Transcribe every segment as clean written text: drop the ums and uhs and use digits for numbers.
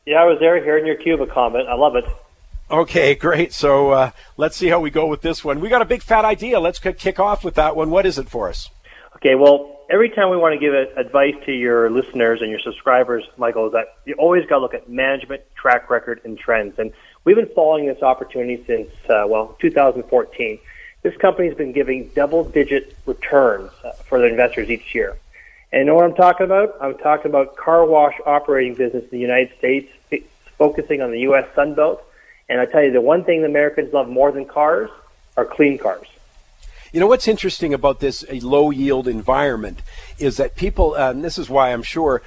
Yeah, I was there hearing your Cuba comment. I love it. Okay, great. So let's see how we go with this one. We got a big fat idea. Let's kick off with that one. What is it for us? Okay, well, every time we want to give advice to your listeners and your subscribers, Michael, is that you always got to look at management, track record, and trends. And we've been following this opportunity since, 2014. This company's been giving double-digit returns for their investors each year. And you know what I'm talking about? I'm talking about car wash operating business in the United States, focusing on the U.S. Sunbelt. And I tell you, the one thing the Americans love more than cars are clean cars. You know, what's interesting about this low-yield environment is that people, and this is why I'm sure,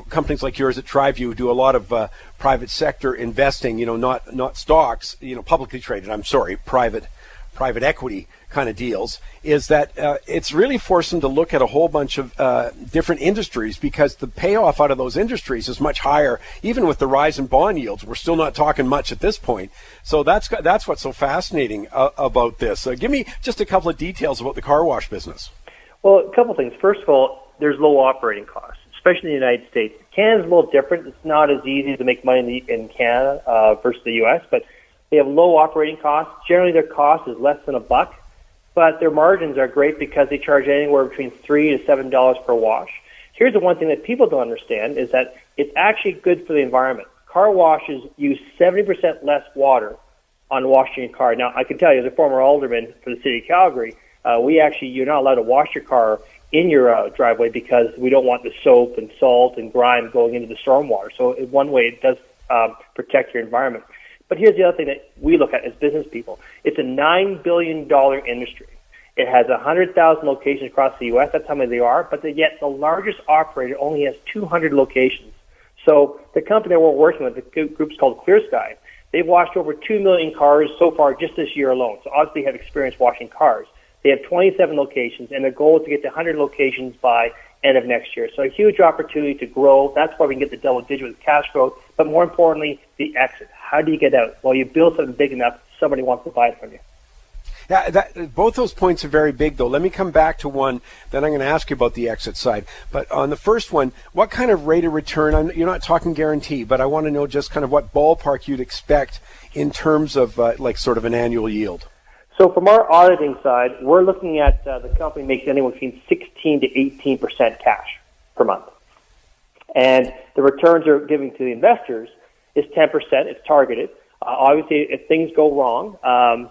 companies like yours at TriView do a lot of private sector investing, not stocks, publicly traded, private equity kind of deals, is that it's really forced them to look at a whole bunch of different industries, because the payoff out of those industries is much higher. Even with the rise in bond yields, we're still not talking much at this point. So that's what's so fascinating about this. Give me just a couple of details about the car wash business. Well, a couple of things. First of all, there's low operating costs, especially in the United States. Canada's a little different. It's not as easy to make money in Canada versus the U.S., but they have low operating costs. Generally, their cost is less than $1. But their margins are great because they charge anywhere between $3 to $7 per wash. Here's the one thing that people don't understand is that it's actually good for the environment. Car washes use 70% less water on washing your car. Now, I can tell you, as a former alderman for the city of Calgary, you're not allowed to wash your car in your driveway because we don't want the soap and salt and grime going into the stormwater. So in one way, it does protect your environment. But here's the other thing that we look at as business people. It's a $9 billion industry. It has 100,000 locations across the U.S. That's how many there are. But yet the largest operator only has 200 locations. So the company that we're working with, the group's called Clear Sky, they've washed over 2 million cars so far just this year alone. So obviously they have experience washing cars. They have 27 locations, and their goal is to get to 100 locations by end of next year. So a huge opportunity to grow. That's why we can get the double digit with cash growth. But more importantly, the exit. How do you get out? Well, you build something big enough, somebody wants to buy it from you. Yeah, both those points are very big, though. Let me come back to one, then I'm going to ask you about the exit side. But on the first one, what kind of rate of return? You're not talking guarantee, but I want to know just kind of what ballpark you'd expect in terms of sort of an annual yield. So from our auditing side, we're looking at the company makes anywhere between 16 to 18% cash per month. And the returns they're giving to the investors is 10%. It's targeted. Obviously, if things go wrong,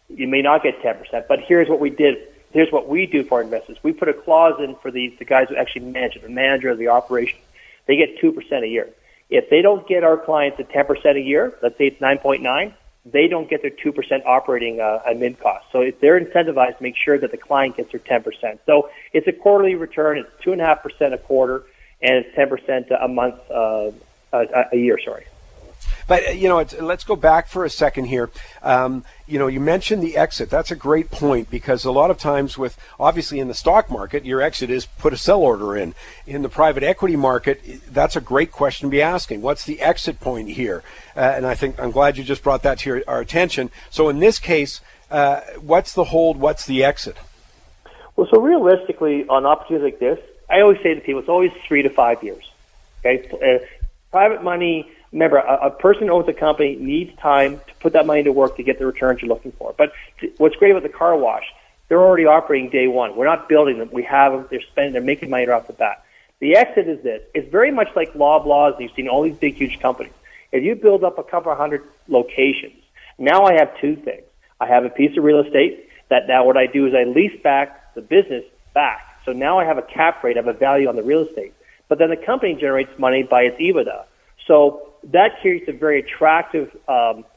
you may not get 10%. But here's what we did. Here's what we do for our investors. We put a clause in for the guys who actually manage it, the manager of the operation. They get 2% a year. If they don't get our clients at 10% a year, let's say it's 9.9, they don't get their 2% operating admin cost. So they're incentivized to make sure that the client gets their 10%. So it's a quarterly return. It's 2.5% a quarter, and it's 10% a month, a year. Sorry. But, let's go back for a second here. You mentioned the exit. That's a great point, because a lot of times obviously in the stock market, your exit is put a sell order in. In the private equity market, that's a great question to be asking. What's the exit point here? And I'm glad you just brought that to our attention. So in this case, what's the hold? What's the exit? Well, so realistically, on opportunities like this, I always say to people, it's always 3 to 5 years. Okay, private money. Remember, a person who owns a company needs time to put that money to work to get the returns you're looking for. But what's great about the car wash, they're already operating day one. We're not building them. We have them. They're making money right off the bat. The exit is this. It's very much like Loblaws. You've seen all these big, huge companies. If you build up a couple of hundred locations, now I have two things. I have a piece of real estate that now what I do is I lease back the business back. So now I have a cap rate, I have a value on the real estate. But then the company generates money by its EBITDA. So that creates a very attractive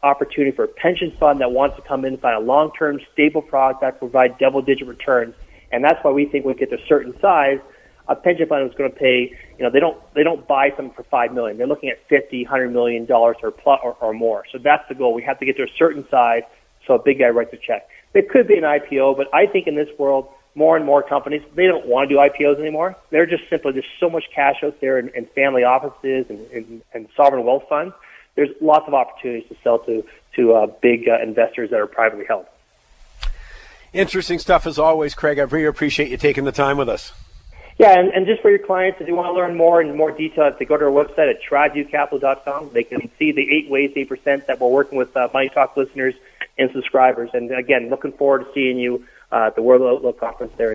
opportunity for a pension fund that wants to come in and find a long-term, stable product that provides double-digit returns. And that's why we think when we get to a certain size, a pension fund is going to pay. They don't buy something for $5 million. They're looking at $50, $100 million or more. So that's the goal. We have to get to a certain size so a big guy writes a check. There could be an IPO, but I think in this world, more and more companies, they don't want to do IPOs anymore. They're just simply, there's so much cash out there in family offices and sovereign wealth funds. There's lots of opportunities to sell to big investors that are privately held. Interesting stuff as always, Craig. I really appreciate you taking the time with us. Yeah, and just for your clients, if you want to learn more in more detail, if they go to our website at TriViewCapital.com, they can see the 8 ways, 8% that we're working with Money Talk listeners and subscribers. And again, looking forward to seeing you at the World Outlook Conference there